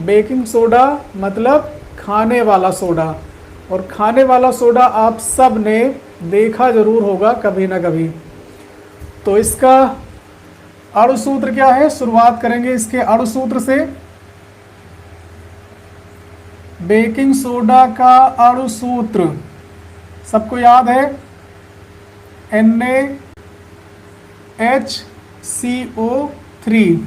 Baking soda मतलब खाने वाला सोडा, और खाने वाला सोडा आप सब ने देखा जरूर होगा कभी ना कभी। तो इसका अणु सूत्र क्या है, शुरुआत करेंगे इसके अणु सूत्र से। बेकिंग सोडा का अणु सूत्र सबको याद है, NaHCO3।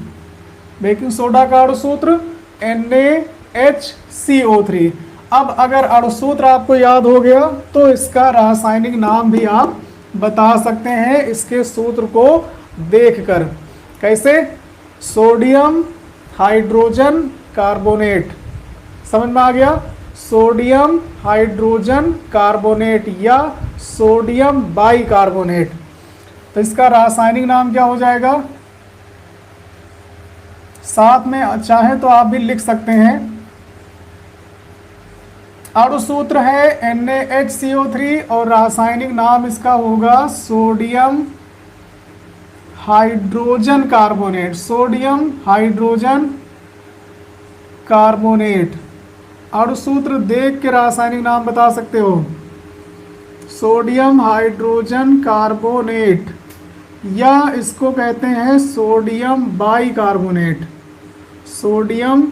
बेकिंग सोडा का अणु सूत्र NaHCO3। अब अगर अणु सूत्र आपको याद हो गया तो इसका रासायनिक नाम भी आप बता सकते हैं इसके सूत्र को देखकर। कैसे? Sodium hydrogen carbonate. समझ में आ गया? सोडियम हाइड्रोजन कार्बोनेट या सोडियम बाइकार्बोनेट। तो इसका रासायनिक नाम क्या हो जाएगा? साथ में चाहे तो आप भी लिख सकते हैं। अणु सूत्र है NaHCO3 और रासायनिक नाम इसका होगा sodium hydrogen carbonate. Sodium hydrogen carbonate. अणु सूत्र देख के रासायनिक नाम बता सकते हो। सोडियम हाइड्रोजन कार्बोनेट या इसको कहते हैं सोडियम बाइकार्बोनेट। सोडियम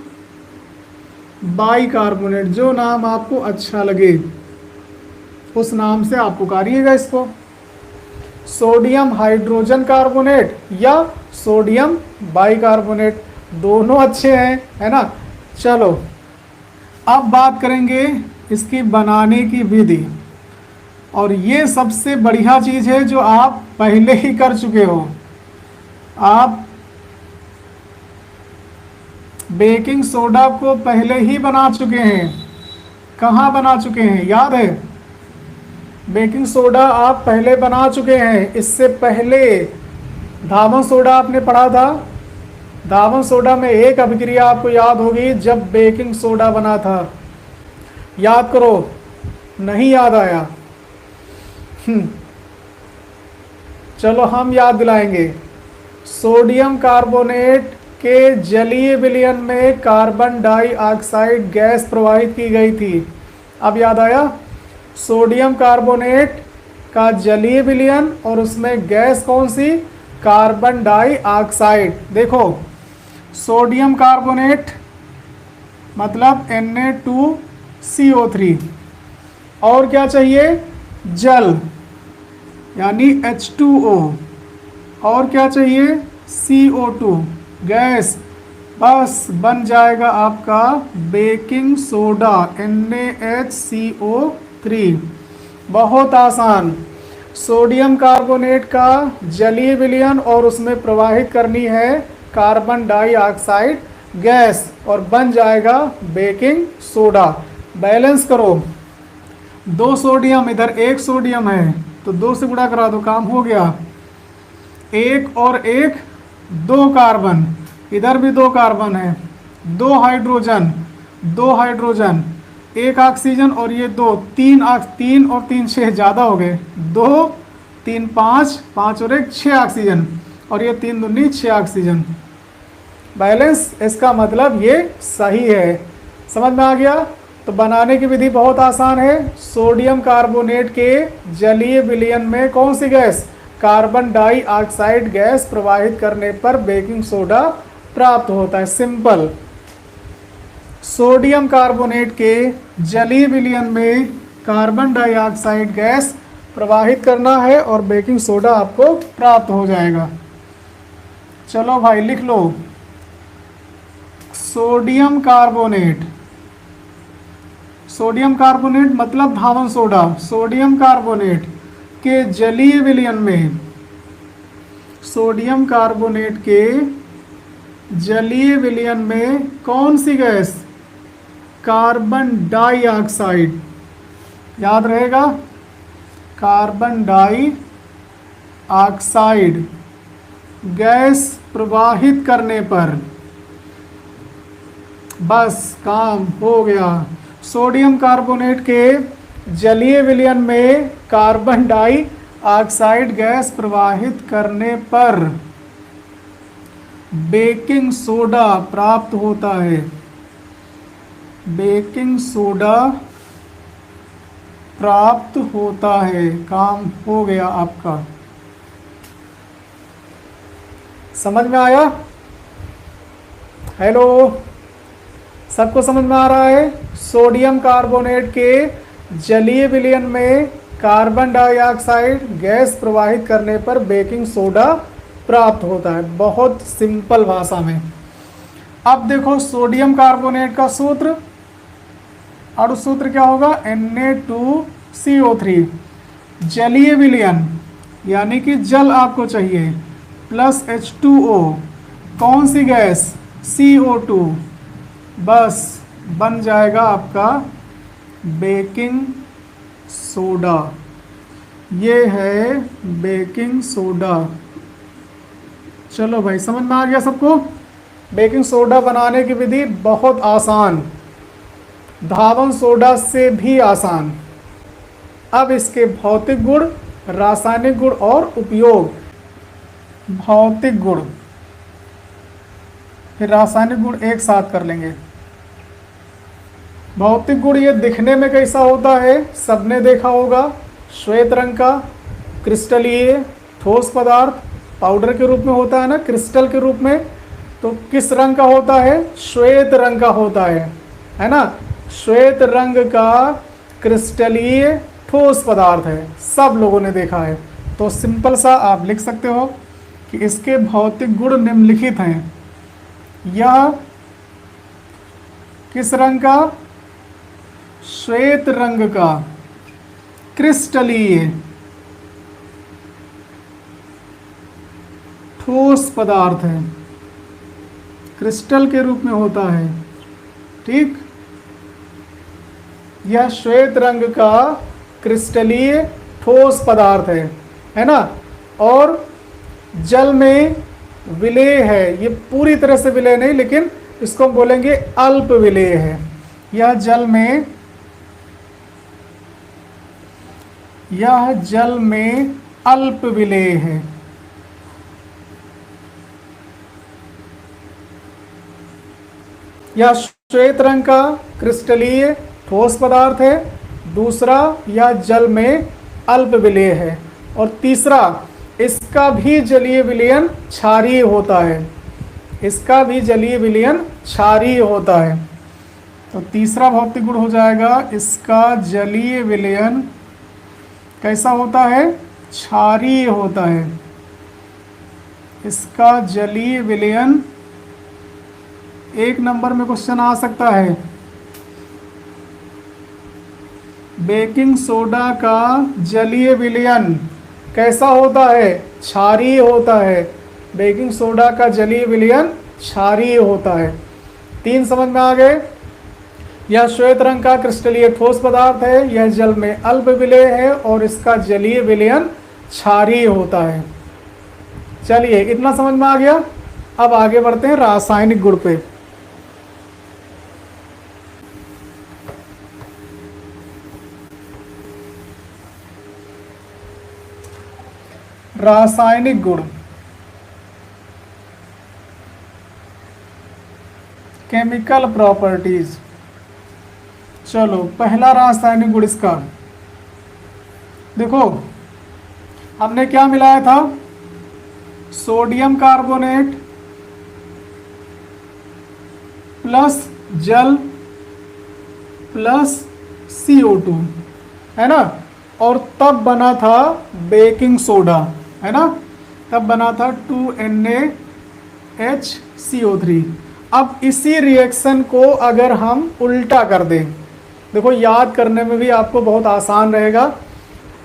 बाइकार्बोनेट, जो नाम आपको अच्छा लगे उस नाम से आप पुकारिएगा इसको। सोडियम हाइड्रोजन कार्बोनेट या सोडियम बाइकार्बोनेट, दोनों अच्छे हैं, है ना। चलो अब बात करेंगे इसकी बनाने की विधि, और ये सबसे बढ़िया चीज़ है जो आप पहले ही कर चुके हो। आप बेकिंग सोडा को पहले ही बना चुके हैं। कहाँ बना चुके हैं, याद है? बेकिंग सोडा आप पहले बना चुके हैं। इससे पहले धावन सोडा आपने पढ़ा था। धावन सोडा में एक अभिक्रिया आपको याद होगी जब बेकिंग सोडा बना था। याद करो, नहीं याद आया? चलो हम याद दिलाएंगे। सोडियम कार्बोनेट के जलीय विलयन में कार्बन डाइऑक्साइड गैस प्रवाहित की गई थी। अब याद आया? सोडियम कार्बोनेट का जलीय विलयन और उसमें गैस कौन सी? Carbon dioxide. देखो, सोडियम कार्बोनेट मतलब Na2CO3, और क्या चाहिए? जल यानी H2O, और क्या चाहिए? CO2 gas. बस बन जाएगा आपका बेकिंग सोडा NaHCO3। बहुत आसान। सोडियम कार्बोनेट का जलीय विलयन और उसमें प्रवाहित करनी है कार्बन डाइऑक्साइड गैस और बन जाएगा बेकिंग सोडा। बैलेंस करो, 2 सोडियम इधर 1 सोडियम है तो 2 से गुणा करा दो, काम हो गया। 1 और 1 2 कार्बन, इधर भी 2 कार्बन है, 2 हाइड्रोजन 1 ऑक्सीजन और ये 2, 3 और 3 6 ज़्यादा हो गए, 2 3 5 5 और 1 6 ऑक्सीजन, और ये 3 दूनी 6 ऑक्सीजन। बैलेंस, इसका मतलब ये सही है। समझ में आ गया? तो बनाने की विधि बहुत आसान है। सोडियम कार्बोनेट के जलीय विलयन में कौन सी गैस? कार्बन डाइऑक्साइड गैस प्रवाहित करने पर बेकिंग सोडा प्राप्त होता है। सिंपल। सोडियम कार्बोनेट के जलीय विलयन में कार्बन डाइऑक्साइड गैस प्रवाहित करना है और बेकिंग सोडा आपको प्राप्त हो जाएगा। चलो भाई लिख लो, सोडियम कार्बोनेट। सोडियम कार्बोनेट मतलब धावन सोडा। सोडियम कार्बोनेट के जलीय विलयन में, सोडियम कार्बोनेट के जलीय विलयन में कौन सी गैस? Carbon dioxide. याद रहेगा, कार्बन डाइऑक्साइड गैस प्रवाहित करने पर बस काम हो गया। सोडियम कार्बोनेट के जलीय विलयन में कार्बन डाइऑक्साइड गैस प्रवाहित करने पर बेकिंग सोडा प्राप्त होता है। बेकिंग सोडा प्राप्त होता है। काम हो गया आपका। समझ में आया? हेलो, सबको समझ में आ रहा है? सोडियम कार्बोनेट के जलीय विलयन में कार्बन डाइऑक्साइड गैस प्रवाहित करने पर बेकिंग सोडा प्राप्त होता है। बहुत सिंपल भाषा में। अब देखो सोडियम कार्बोनेट का सूत्र, और सूत्र क्या होगा? Na2CO3। जलीय विलयन यानी कि जल आपको चाहिए, प्लस H2O, कौन सी गैस? CO2। बस बन जाएगा आपका बेकिंग सोडा। ये है बेकिंग सोडा। चलो भाई, समझ में आ गया सबको? बेकिंग सोडा बनाने की विधि बहुत आसान, धावन सोडा से भी आसान। अब इसके भौतिक गुण, रासायनिक गुण और उपयोग। भौतिक गुण फिर रासायनिक गुण एक साथ कर लेंगे। भौतिक गुण, ये दिखने में कैसा होता है? सबने देखा होगा, श्वेत रंग का, क्रिस्टलीय, ठोस पदार्थ, पाउडर के रूप में होता है ना, क्रिस्टल के रूप में। तो किस रंग का होता है? श्वेत रंग का होता है ना। श्वेत रंग का क्रिस्टलीय ठोस पदार्थ है, सब लोगों ने देखा है। तो सिंपल सा आप लिख सकते हो कि इसके भौतिक गुण निम्नलिखित हैं। यह किस रंग का? श्वेत रंग का क्रिस्टलीय ठोस पदार्थ है, क्रिस्टल के रूप में होता है। ठीक, यह श्वेत रंग का क्रिस्टलीय ठोस पदार्थ है ना। और जल में विलेय है। ये पूरी तरह से विलेय नहीं, लेकिन इसको हम बोलेंगे अल्प विलेय है। यह जल में अल्प विलेय है। यह श्वेत रंग का क्रिस्टलीय ठोस पदार्थ है। दूसरा, यह जल में अल्प विलेय है। और तीसरा, इसका भी जलीय विलयन क्षारीय होता है। इसका भी जलीय विलयन क्षारीय होता है। तो तीसरा भौतिक गुण हो जाएगा, इसका जलीय विलयन कैसा होता है? क्षारीय होता है। इसका जलीय विलयन, एक नंबर में क्वेश्चन आ सकता है, बेकिंग सोडा का जलीय विलयन कैसा होता है? क्षारीय होता है। बेकिंग सोडा का जलीय विलयन क्षारीय होता है। 3 समझ में आ गए? यह श्वेत रंग का क्रिस्टलीय ठोस पदार्थ है, यह जल में अल्प विलेय है, और इसका जलीय विलयन क्षारीय होता है। चलिए, इतना समझ में आ गया। अब आगे बढ़ते हैं रासायनिक गुण पे। रासायनिक गुण, केमिकल प्रॉपर्टीज। चलो, पहला रासायनिक गुण इसका देखो, हमने क्या मिलाया था? सोडियम कार्बोनेट प्लस जल प्लस CO2, है ना। और तब बना था बेकिंग सोडा, है ना। तब बना था 2NaHCO3। अब इसी रिएक्शन को अगर हम उल्टा कर दें, देखो याद करने में भी आपको बहुत आसान रहेगा।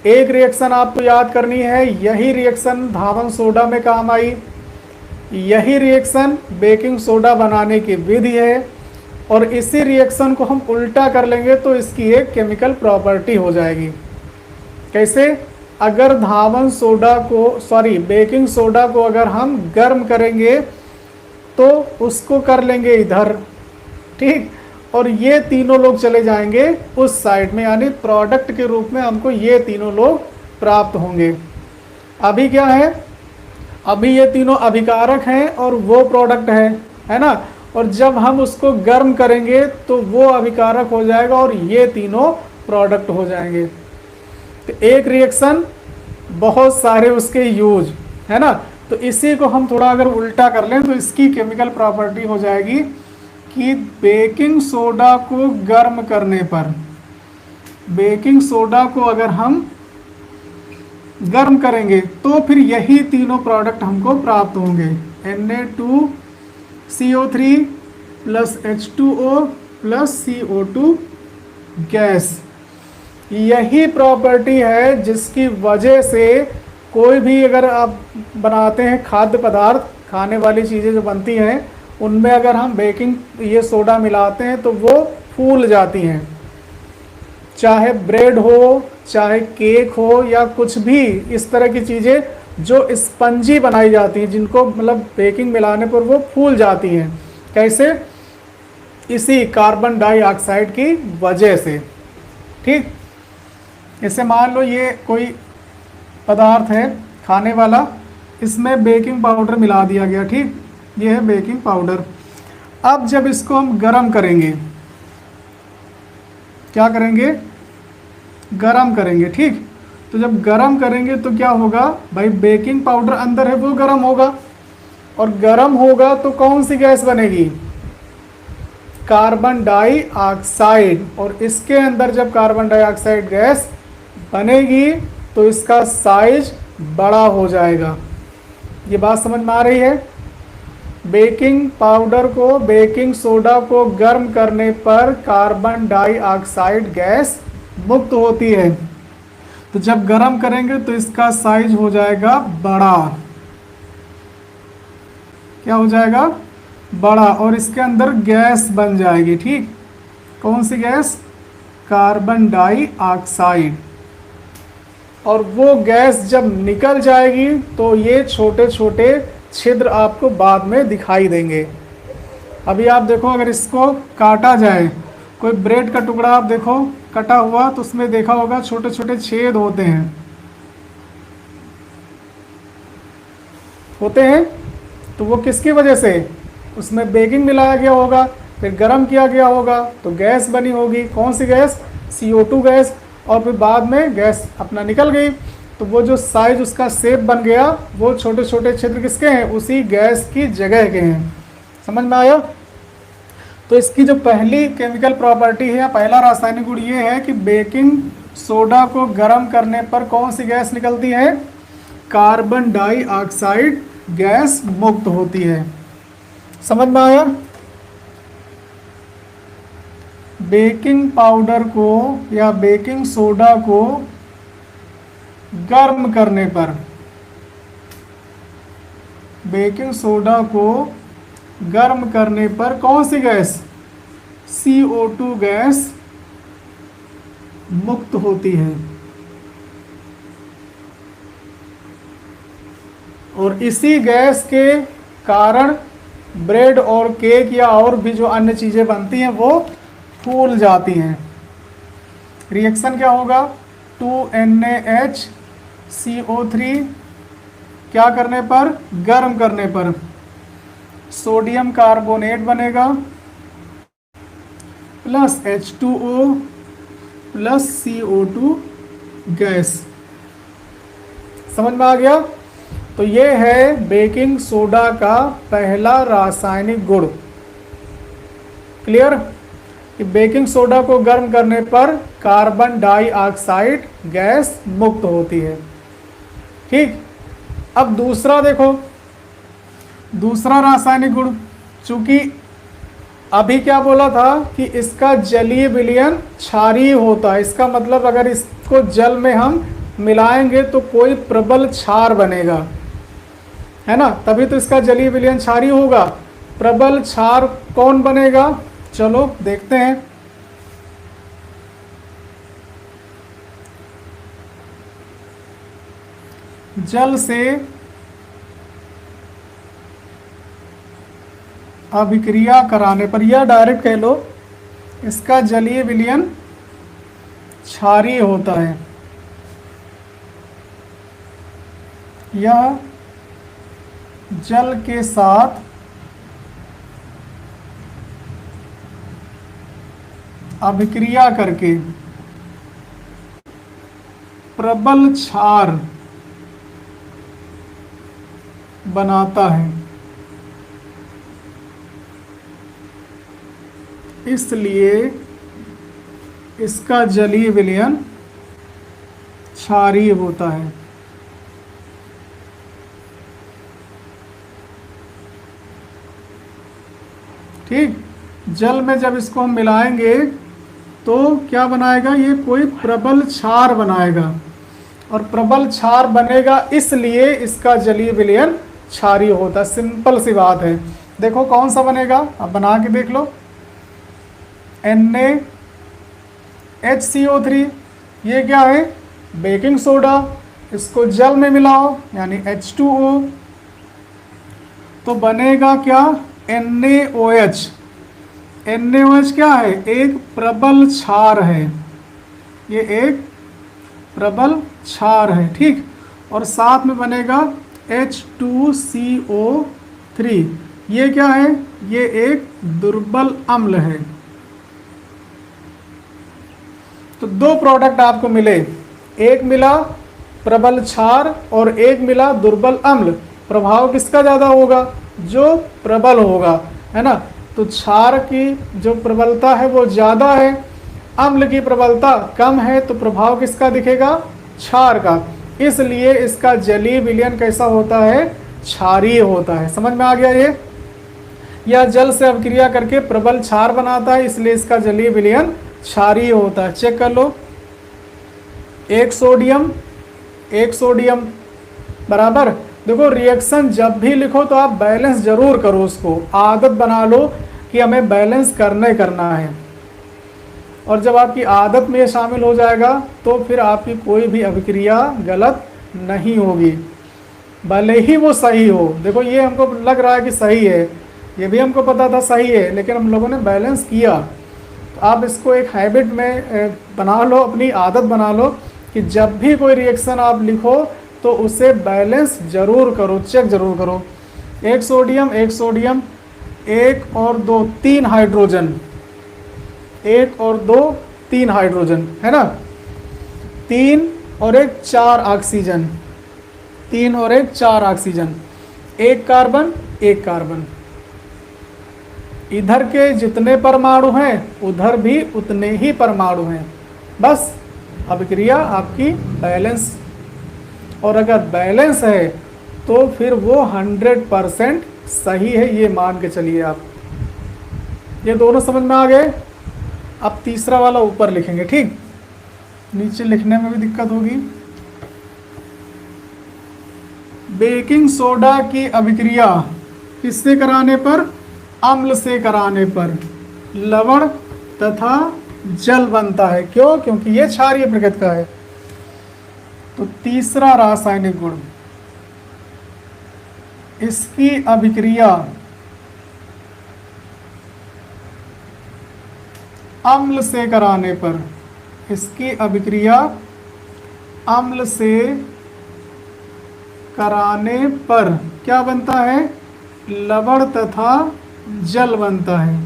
एक रिएक्शन आपको याद करनी है, यही रिएक्शन धावन सोडा में काम आई, यही रिएक्शन बेकिंग सोडा बनाने की विधि है, और इसी रिएक्शन को हम उल्टा कर लेंगे तो इसकी एक केमिकल प्रॉपर्टी हो जाएगी। कैसे? अगर धावन सोडा को, बेकिंग सोडा को अगर हम गर्म करेंगे तो उसको कर लेंगे इधर, ठीक, और ये तीनों लोग चले जाएंगे उस साइड में, यानी प्रोडक्ट के रूप में हमको ये तीनों लोग प्राप्त होंगे। अभी क्या है? अभी ये तीनों अभिकारक हैं और वो प्रोडक्ट है ना। और जब हम उसको गर्म करेंगे तो वो अभिकारक हो जाएगा और ये तीनों प्रोडक्ट हो जाएंगे। तो एक रिएक्शन, बहुत सारे उसके यूज, है ना। तो इसी को हम थोड़ा अगर उल्टा कर लें तो इसकी केमिकल प्रॉपर्टी हो जाएगी कि बेकिंग सोडा को गर्म करने पर, बेकिंग सोडा को अगर हम गर्म करेंगे तो फिर यही तीनों प्रोडक्ट हमको प्राप्त होंगे, Na2CO3 plus H2O plus CO2 gas. यही प्रॉपर्टी है जिसकी वजह से कोई भी अगर आप बनाते हैं खाद्य पदार्थ, खाने वाली चीज़ें जो बनती हैं उनमें अगर हम बेकिंग ये सोडा मिलाते हैं तो वो फूल जाती हैं, चाहे ब्रेड हो, चाहे केक हो, या कुछ भी इस तरह की चीज़ें जो स्पंजी बनाई जाती हैं, जिनको मतलब बेकिंग मिलाने पर वो फूल जाती हैं। कैसे? इसी कार्बन डाइऑक्साइड की वजह से। ठीक, जैसे मान लो ये कोई पदार्थ है खाने वाला, इसमें बेकिंग पाउडर मिला दिया गया। ठीक, ये है बेकिंग पाउडर। अब जब इसको हम गरम करेंगे, क्या करेंगे? गरम करेंगे। ठीक, तो जब गरम करेंगे तो क्या होगा भाई, बेकिंग पाउडर अंदर है वो गरम होगा, और गरम होगा तो कौन सी गैस बनेगी? Carbon dioxide. और इसके अंदर जब कार्बन डाइऑक्साइड गैस बनेगी तो इसका साइज बड़ा हो जाएगा। ये बात समझ में आ रही है? बेकिंग पाउडर को, बेकिंग सोडा को गर्म करने पर कार्बन डाइऑक्साइड गैस मुक्त होती है। तो जब गर्म करेंगे तो इसका साइज हो जाएगा बड़ा। क्या हो जाएगा? बड़ा, और इसके अंदर गैस बन जाएगी। ठीक, कौन सी गैस? Carbon dioxide. और वो गैस जब निकल जाएगी तो ये छोटे छोटे छिद्र आपको बाद में दिखाई देंगे। अभी आप देखो, अगर इसको काटा जाए, कोई ब्रेड का टुकड़ा आप देखो कटा हुआ, तो उसमें देखा होगा छोटे छोटे छेद होते हैं, तो वो किसकी वजह से? उसमें बेकिंग मिलाया गया होगा, फिर गर्म किया गया होगा तो गैस बनी होगी। कौन सी गैस? CO2 gas. और फिर बाद में गैस अपना निकल गई, तो वो जो साइज उसका शेप बन गया, वो छोटे छोटे छिद्र किसके हैं? उसी गैस की जगह के हैं। समझ में आया? तो इसकी जो पहली केमिकल प्रॉपर्टी है या पहला रासायनिक गुण ये है कि बेकिंग सोडा को गर्म करने पर कौन सी गैस निकलती है? कार्बन डाइऑक्साइड गैस मुक्त होती है। समझ में आया? बेकिंग पाउडर को या बेकिंग सोडा को गर्म करने पर, बेकिंग सोडा को गर्म करने पर कौन सी गैस? CO2 गैस मुक्त होती है। और इसी गैस के कारण ब्रेड और केक या और भी जो अन्य चीज़ें बनती हैं वो फूल जाती हैं। रिएक्शन क्या होगा? 2NaHCO3 क्या करने पर? गर्म करने पर सोडियम कार्बोनेट बनेगा plus H2O plus CO2 gas. समझ में आ गया? तो ये है बेकिंग सोडा का पहला रासायनिक गुण। क्लियर? कि बेकिंग सोडा को गर्म करने पर कार्बन डाइऑक्साइड गैस मुक्त होती है। ठीक, अब दूसरा देखो, दूसरा रासायनिक गुण, चूंकि अभी क्या बोला था कि इसका जलीय विलयन क्षारीय होता है। इसका मतलब अगर इसको जल में हम मिलाएंगे तो कोई प्रबल क्षार बनेगा, है ना, तभी तो इसका जलीय विलयन क्षारीय होगा। प्रबल क्षार कौन बनेगा? चलो देखते हैं। जल से अभिक्रिया कराने पर, या डायरेक्ट कह लो इसका जलीय विलयन क्षारीय होता है। यह जल के साथ अभिक्रिया करके प्रबल क्षार बनाता है, इसलिए इसका जलीय विलयन क्षारीय होता है। ठीक, जल में जब इसको हम मिलाएंगे तो क्या बनाएगा, ये कोई प्रबल क्षार बनाएगा, और प्रबल क्षार बनेगा इसलिए इसका जलीय विलयन क्षारीय होता है। सिंपल सी बात है। देखो कौन सा बनेगा, अब बना के देख लो। NaHCO3, ये क्या है, बेकिंग सोडा, इसको जल में मिलाओ यानी H2O, तो बनेगा क्या, NaOH। NaOH क्या है, एक प्रबल क्षार है, ये एक प्रबल क्षार है। ठीक, और साथ में बनेगा H2CO3, ये क्या है, ये एक दुर्बल अम्ल है। तो दो प्रोडक्ट आपको मिले, एक मिला प्रबल क्षार और एक मिला दुर्बल अम्ल। प्रभाव किसका ज़्यादा होगा, जो प्रबल होगा, है ना। तो क्षार की जो प्रबलता है वो ज़्यादा है, अम्ल की प्रबलता कम है, तो प्रभाव किसका दिखेगा, क्षार का। इसलिए इसका जलीय विलयन कैसा होता है, क्षारीय होता है। समझ में आ गया ये। यह जल से अभिक्रिया करके प्रबल क्षार बनाता है, इसलिए इसका जलीय विलयन क्षारीय होता है। चेक कर लो, एक सोडियम बराबर, देखो रिएक्शन जब भी लिखो तो आप बैलेंस जरूर करो, उसको आदत बना लो कि हमें बैलेंस करना है। और जब आपकी आदत में ये शामिल हो जाएगा तो फिर आपकी कोई भी अभिक्रिया गलत नहीं होगी, भले ही वो सही हो। देखो ये हमको लग रहा है कि सही है, ये भी हमको पता था सही है, लेकिन हम लोगों ने बैलेंस किया। तो आप इसको एक हैबिट में बना लो, अपनी आदत बना लो कि जब भी कोई रिएक्शन आप लिखो तो उसे बैलेंस जरूर करो, चेक जरूर करो। एक सोडियम, एक और दो, तीन हाइड्रोजन, एक और दो, तीन हाइड्रोजन, है ना, तीन और एक, चार ऑक्सीजन, तीन और एक, चार ऑक्सीजन, एक कार्बन, एक कार्बन। इधर के जितने परमाणु हैं उधर भी उतने ही परमाणु हैं, बस अभिक्रिया आपकी बैलेंस। और अगर बैलेंस है तो फिर वो 100% सही है, ये मान के चलिए आप। ये दोनों समझ में आ गए। अब तीसरा वाला ऊपर लिखेंगे, ठीक, नीचे लिखने में भी दिक्कत होगी। बेकिंग सोडा की अभिक्रिया किससे कराने पर, अम्ल से कराने पर लवण तथा जल बनता है। क्यों, क्योंकि ये क्षारीय प्रकृति का है। तो तीसरा रासायनिक गुण, इसकी अभिक्रिया अम्ल से कराने पर, इसकी अभिक्रिया अम्ल से कराने पर क्या बनता है, लवण तथा जल बनता है,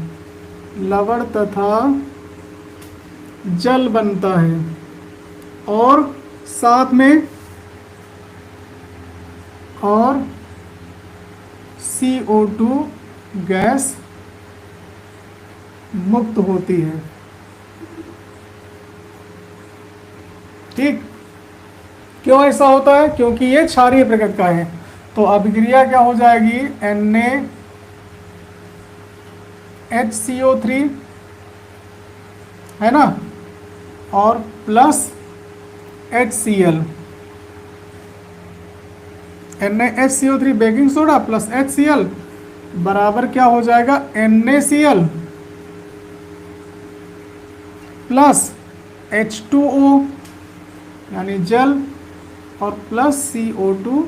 लवण तथा जल बनता है। और साथ में और CO2 गैस मुक्त होती है। ठीक, क्यों ऐसा होता है, क्योंकि ये क्षारीय प्रकृति का है। तो अभिक्रिया क्या हो जाएगी, NaHCO3, है ना, और plus HCl, NaHCO3 baking soda plus HCl बराबर क्या हो जाएगा, NaCl प्लस H2O यानी जल और प्लस CO2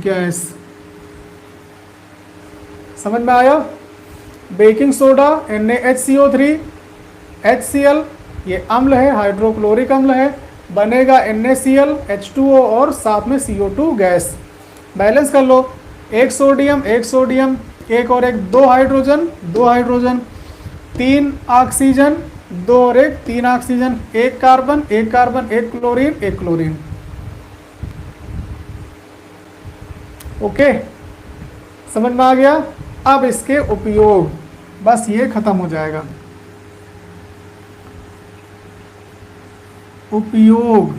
गैस। समझ में आया। बेकिंग सोडा NaHCO3, HCl ये अम्ल है, हाइड्रोक्लोरिक अम्ल है, बनेगा NaCl, H2O और साथ में CO2 गैस। बैलेंस कर लो, एक सोडियम, एक और एक, दो हाइड्रोजन, तीन ऑक्सीजन, 2 और 1 3 oxygen, 1 carbon 1 carbon, 1 chlorine 1 chlorine. Okay, समझ में आ गया। अब इसके उपयोग, बस ये खत्म हो जाएगा। उपयोग,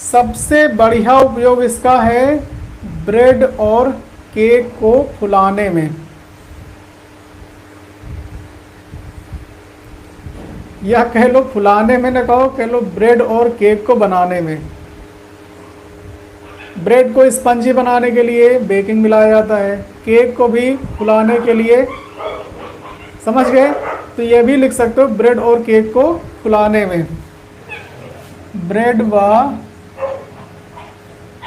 सबसे बढ़िया उपयोग इसका है ब्रेड और केक को फुलाने में, या कह लो फुलाने में, ना कहो, कह लो ब्रेड और केक को बनाने में। ब्रेड को स्पंजी बनाने के लिए बेकिंग मिलाया जाता है, केक को भी फुलाने के लिए, समझ गए। तो ये भी लिख सकते हो ब्रेड और केक को फुलाने में। ब्रेड व,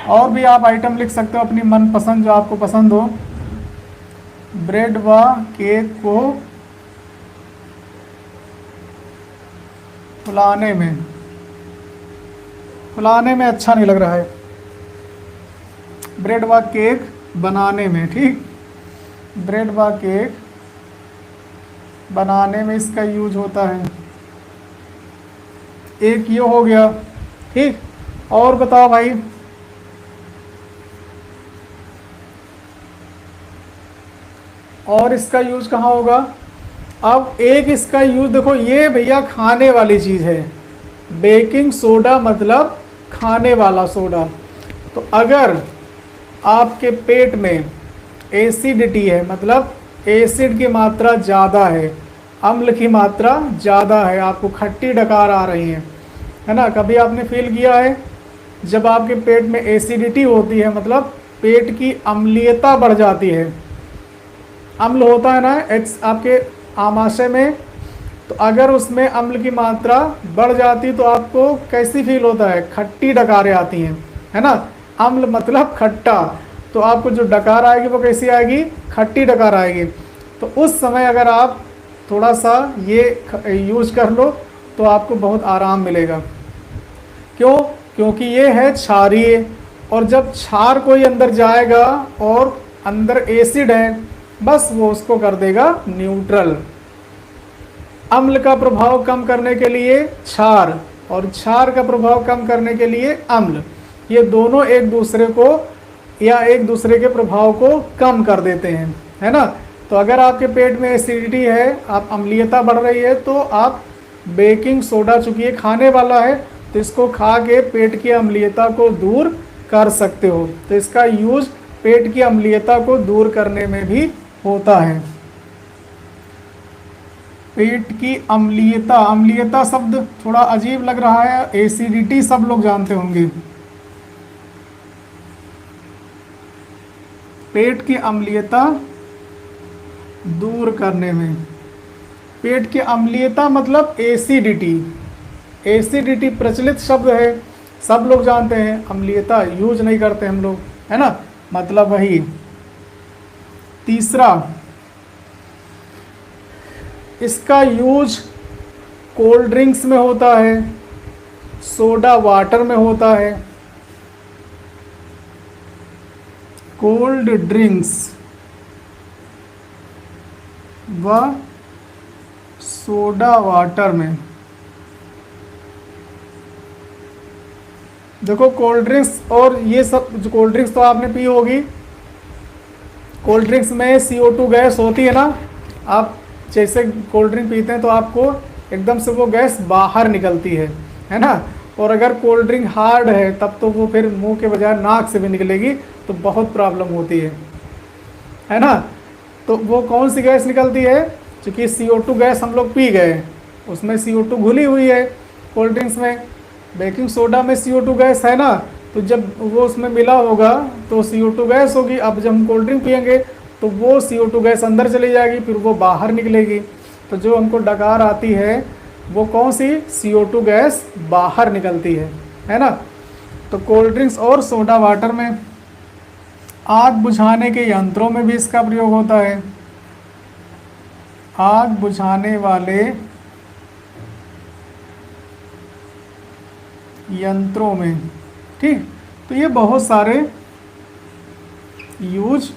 और भी आप आइटम लिख सकते हो अपनी मनपसंद जो आपको पसंद हो। ब्रेड व केक को फुलाने में, फुलाने में अच्छा नहीं लग रहा है, ब्रेड व केक बनाने में, ठीक। ब्रेड व केक बनाने में इसका यूज होता है। एक ये हो गया, ठीक। और बताओ भाई, और इसका यूज कहाँ होगा। अब एक इसका यूज देखो, ये भैया खाने वाली चीज़ है, बेकिंग सोडा मतलब खाने वाला सोडा। तो अगर आपके पेट में एसिडिटी है, मतलब एसिड की मात्रा ज़्यादा है, अम्ल की मात्रा ज़्यादा है, आपको खट्टी डकार आ रही है ना। कभी आपने फील किया है जब आपके पेट में एसिडिटी होती है, मतलब पेट की अम्लीयता बढ़ जाती है, अम्ल होता है ना आपके आमाशय में, तो अगर उसमें अम्ल की मात्रा बढ़ जाती तो आपको कैसी फील होता है, खट्टी डकारें आती हैं, है ना। अम्ल मतलब खट्टा, तो आपको जो डकार आएगी वो कैसी आएगी, खट्टी डकार आएगी। तो उस समय अगर आप थोड़ा सा ये यूज कर लो तो आपको बहुत आराम मिलेगा। क्यों, क्योंकि ये है क्षारीय, और जब क्षार कोई अंदर जाएगा और अंदर एसिड है, बस वो उसको कर देगा न्यूट्रल। अम्ल का प्रभाव कम करने के लिए क्षार, और क्षार का प्रभाव कम करने के लिए अम्ल, ये दोनों एक दूसरे को या एक दूसरे के प्रभाव को कम कर देते हैं, है ना। तो अगर आपके पेट में एसिडिटी है, आप अम्लीयता बढ़ रही है, तो आप बेकिंग सोडा, चूंकि ये खाने वाला है, तो इसको खा के पेट की अम्लीयता को दूर कर सकते हो। तो इसका यूज पेट की अम्लीयता को दूर करने में भी होता है। पेट की अम्लीयता, अम्लीयता शब्द थोड़ा अजीब लग रहा है, एसिडिटी सब लोग जानते होंगे। पेट की अम्लीयता दूर करने में, पेट की अम्लीयता मतलब एसिडिटी, एसिडिटी प्रचलित शब्द है, सब लोग जानते हैं, अम्लीयता यूज नहीं करते हम लोग, है ना, मतलब वही। तीसरा, इसका यूज कोल्ड ड्रिंक्स में होता है, सोडा वाटर में होता है। कोल्ड ड्रिंक्स व सोडा वाटर में। देखो कोल्ड ड्रिंक्स और ये सब, जो कोल्ड ड्रिंक्स तो आपने पी होगी, कोल्ड ड्रिंक्स में CO2 गैस होती है ना। आप जैसे कोल्ड ड्रिंक पीते हैं तो आपको एकदम से वो गैस बाहर निकलती है ना। और अगर कोल्ड ड्रिंक हार्ड है तब तो वो फिर मुंह के बजाय नाक से भी निकलेगी, तो बहुत प्रॉब्लम होती है ना। तो वो कौन सी गैस निकलती है, क्योंकि CO2 गैस हम लोग पी गए, उसमें CO2 घुली हुई है कोल्ड ड्रिंक्स में। बेकिंग सोडा में CO2 गैस है ना, तो जब वो उसमें मिला होगा तो CO2 गैस होगी। अब जब हम कोल्ड ड्रिंक पियेंगे तो वो CO2 गैस अंदर चली जाएगी, फिर वो बाहर निकलेगी। तो जो हमको डकार आती है वो कौन सी, CO2 गैस बाहर निकलती है ना। तो कोल्ड ड्रिंक्स और सोडा वाटर में। आग बुझाने के यंत्रों में भी इसका प्रयोग होता है, आग बुझाने वाले यंत्रों में, ठीक। तो ये बहुत सारे यूज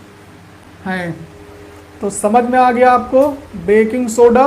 हैं। तो समझ में आ गया आपको बेकिंग सोडा